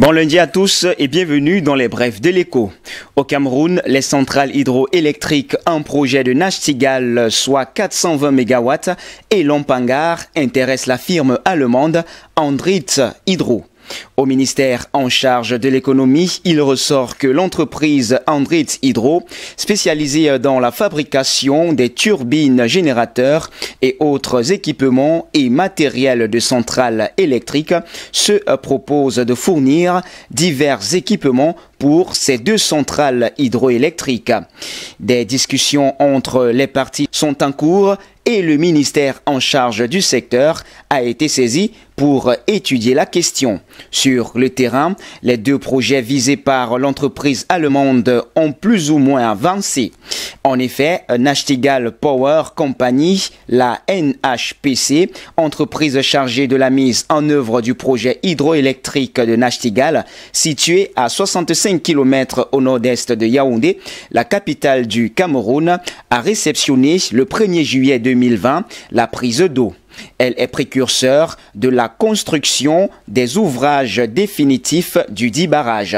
Bon lundi à tous et bienvenue dans les brefs de l'écho. Au Cameroun, les centrales hydroélectriques en projet de Nachtigal, soit 420 MW, et Lompangar intéressent la firme allemande Andritz Hydro. Au ministère en charge de l'économie, il ressort que l'entreprise Andritz Hydro, spécialisée dans la fabrication des turbines générateurs et autres équipements et matériels de centrales électriques, se propose de fournir divers équipements pour ces deux centrales hydroélectriques. Des discussions entre les parties sont en cours et le ministère en charge du secteur a été saisi pour étudier la question. Sur le terrain, les deux projets visés par l'entreprise allemande ont plus ou moins avancé. En effet, Nachtigal Power Company, la NHPC, entreprise chargée de la mise en œuvre du projet hydroélectrique de Nachtigal, situé à 65 km au nord-est de Yaoundé, la capitale du Cameroun, a réceptionné le 1er juillet 2020 la prise d'eau. Elle est précurseur de la construction des ouvrages définitifs du dit barrage.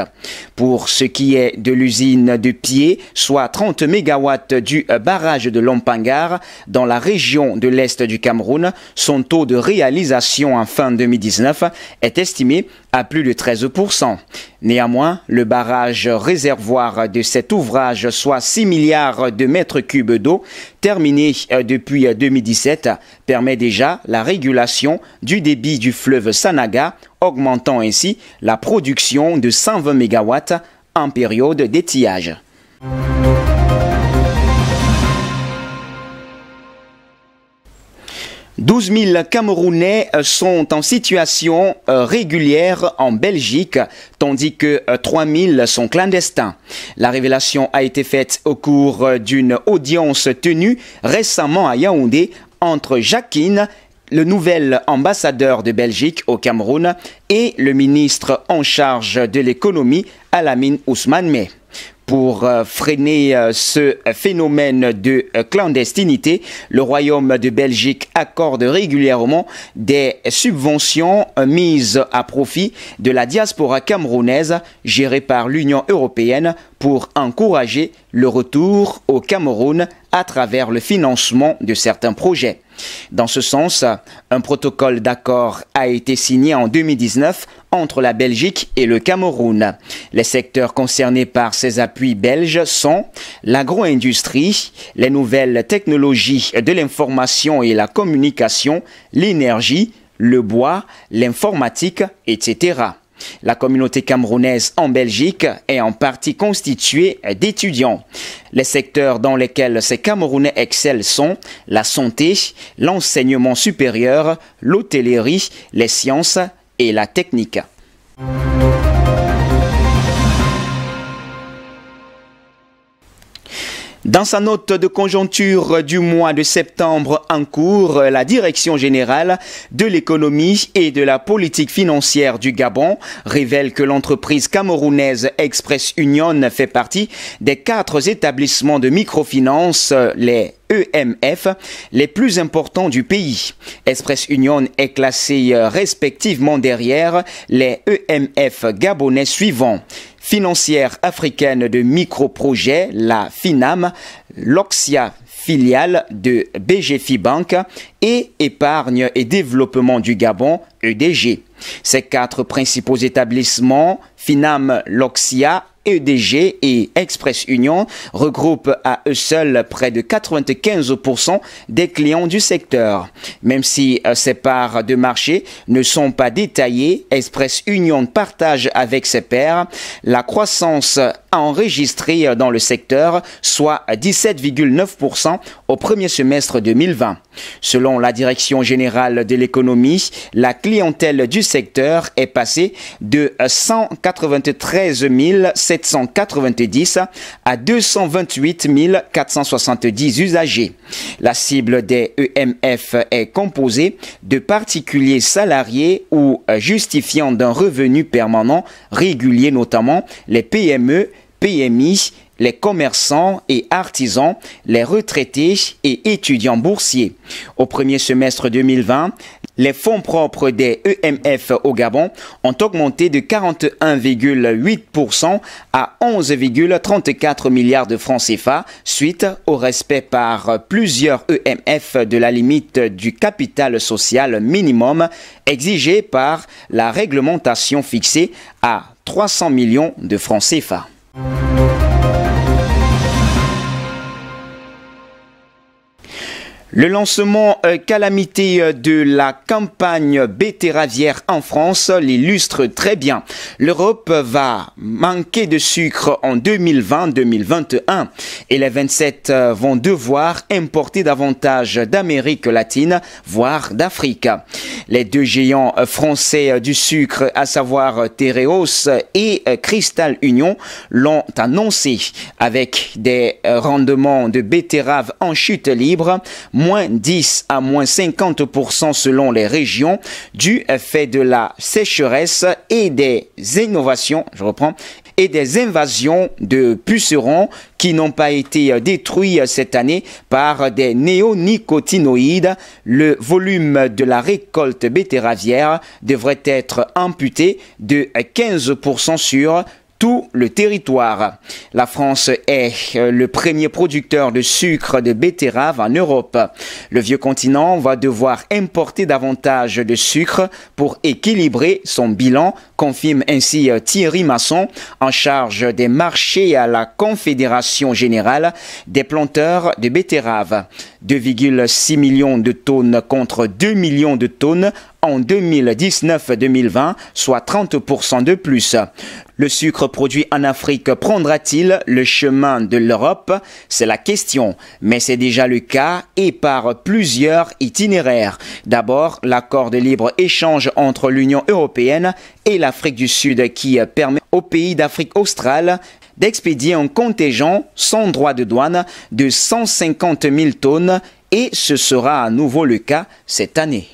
Pour ce qui est de l'usine de Pied, soit 30 MW du barrage de Lompangar, dans la région de l'Est du Cameroun, son taux de réalisation en fin 2019 est estimé à plus de 13%. Néanmoins, le barrage réservoir de cet ouvrage, soit 6 milliards de mètres cubes d'eau, terminé depuis 2017, permet déjà la régulation du débit du fleuve Sanaga, augmentant ainsi la production de 120 MW en période d'étiage. « 12 000 Camerounais sont en situation régulière en Belgique, tandis que 3 000 sont clandestins. La révélation a été faite au cours d'une audience tenue récemment à Yaoundé entre Jacquine, le nouvel ambassadeur de Belgique au Cameroun, et le ministre en charge de l'économie, Alamine Ousmane Meh. Pour freiner ce phénomène de clandestinité, le Royaume de Belgique accorde régulièrement des subventions mises à profit de la diaspora camerounaise gérée par l'Union européenne pour encourager le retour au Cameroun à travers le financement de certains projets. Dans ce sens, un protocole d'accord a été signé en 2019 entre la Belgique et le Cameroun. Les secteurs concernés par ces appuis belges sont l'agro-industrie, les nouvelles technologies de l'information et la communication, l'énergie, le bois, l'informatique, etc. La communauté camerounaise en Belgique est en partie constituée d'étudiants. Les secteurs dans lesquels ces Camerounais excellent sont la santé, l'enseignement supérieur, l'hôtellerie, les sciences et la technique. Dans sa note de conjoncture du mois de septembre en cours, la Direction générale de l'économie et de la politique financière du Gabon révèle que l'entreprise camerounaise Express Union fait partie des 4 établissements de microfinance, les EMF, les plus importants du pays. Express Union est classé respectivement derrière les EMF gabonais suivants: Financière africaine de microprojets, la FINAM, Loxia, filiale de BGFI Bank, et Épargne et Développement du Gabon, EDG. Ces 4 principaux établissements, FINAM, Loxia, EDG et Express Union, regroupent à eux seuls près de 95% des clients du secteur. Même si ces parts de marché ne sont pas détaillées, Express Union partage avec ses pairs la croissance enregistrée dans le secteur, soit 17,9% au premier semestre 2020. Selon la Direction générale de l'économie, la clientèle du secteur est passée de 193 790 à 228 470 usagers. La cible des EMF est composée de particuliers salariés ou justifiant d'un revenu permanent régulier, notamment les PME, PMI, les commerçants et artisans, les retraités et étudiants boursiers. Au premier semestre 2020, Les fonds propres des EMF au Gabon ont augmenté de 41,8% à 11,34 milliards de francs CFA suite au respect par plusieurs EMF de la limite du capital social minimum exigé par la réglementation fixée à 300 millions de francs CFA. Le lancement calamité de la campagne betteravière en France l'illustre très bien. L'Europe va manquer de sucre en 2020-2021 et les 27 vont devoir importer davantage d'Amérique latine, voire d'Afrique. Les deux géants français du sucre, à savoir Tereos et Crystal Union, l'ont annoncé avec des rendements de betteraves en chute libre, moins 10 à moins 50% selon les régions, du fait de la sécheresse et des innovations, et des invasions de pucerons qui n'ont pas été détruits cette année par des néonicotinoïdes. Le volume de la récolte betteravière devrait être amputé de 15% sur tout le territoire. La France est le premier producteur de sucre de betterave en Europe. Le vieux continent va devoir importer davantage de sucre pour équilibrer son bilan, confirme ainsi Thierry Masson, en charge des marchés à la Confédération générale des planteurs de betterave. 2,6 millions de tonnes contre 2 millions de tonnes en 2019-2020, soit 30% de plus. Le sucre produit en Afrique prendra-t-il le chemin de l'Europe? C'est la question, mais c'est déjà le cas et par plusieurs itinéraires. D'abord, l'accord de libre-échange entre l'Union européenne et l'Afrique du Sud qui permet aux pays d'Afrique australe d'expédier un contingent sans droit de douane de 150 000 tonnes et ce sera à nouveau le cas cette année.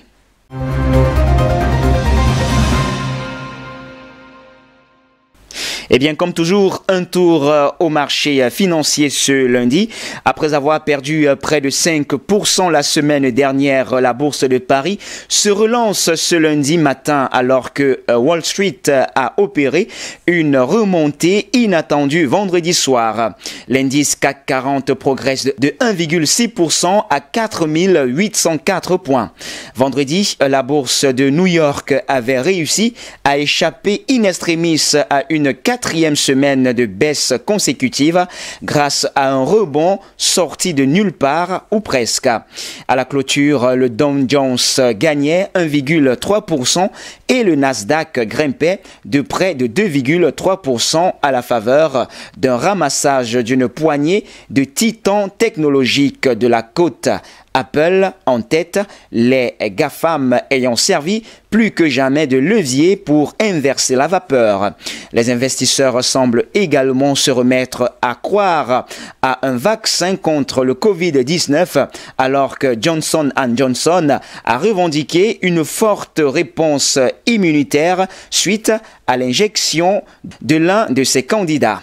Eh bien, comme toujours, un tour au marché financier ce lundi. Après avoir perdu près de 5% la semaine dernière, la bourse de Paris se relance ce lundi matin alors que Wall Street a opéré une remontée inattendue vendredi soir. L'indice CAC 40 progresse de 1,6% à 4804 points. Vendredi, la bourse de New York avait réussi à échapper in extremis à une quatrième semaine de baisse consécutive grâce à un rebond sorti de nulle part ou presque. À la clôture, le Dow Jones gagnait 1,3% et le Nasdaq grimpait de près de 2,3% à la faveur d'un ramassage d'une poignée de titans technologiques de la côte. Apple en tête, les GAFAM ayant servi plus que jamais de levier pour inverser la vapeur. Les investisseurs semblent également se remettre à croire à un vaccin contre le Covid-19 alors que Johnson & Johnson a revendiqué une forte réponse immunitaire suite à l'injection de l'un de ses candidats.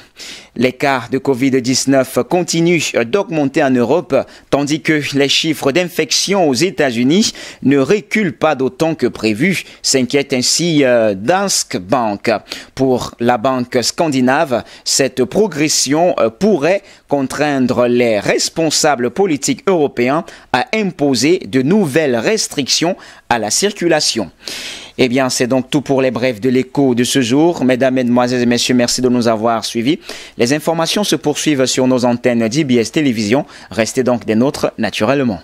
Les cas de Covid-19 continuent d'augmenter en Europe, tandis que les chiffres d'infection aux États-Unis ne reculent pas d'autant que prévu, s'inquiète ainsi Danske Bank. Pour la banque scandinave, cette progression pourrait contraindre les responsables politiques européens à imposer de nouvelles restrictions à la circulation. Eh bien, c'est donc tout pour les brefs de l'écho de ce jour. Mesdames, Mesdemoiselles et Messieurs, merci de nous avoir suivis. Les informations se poursuivent sur nos antennes d'IBS Télévision. Restez donc des nôtres naturellement.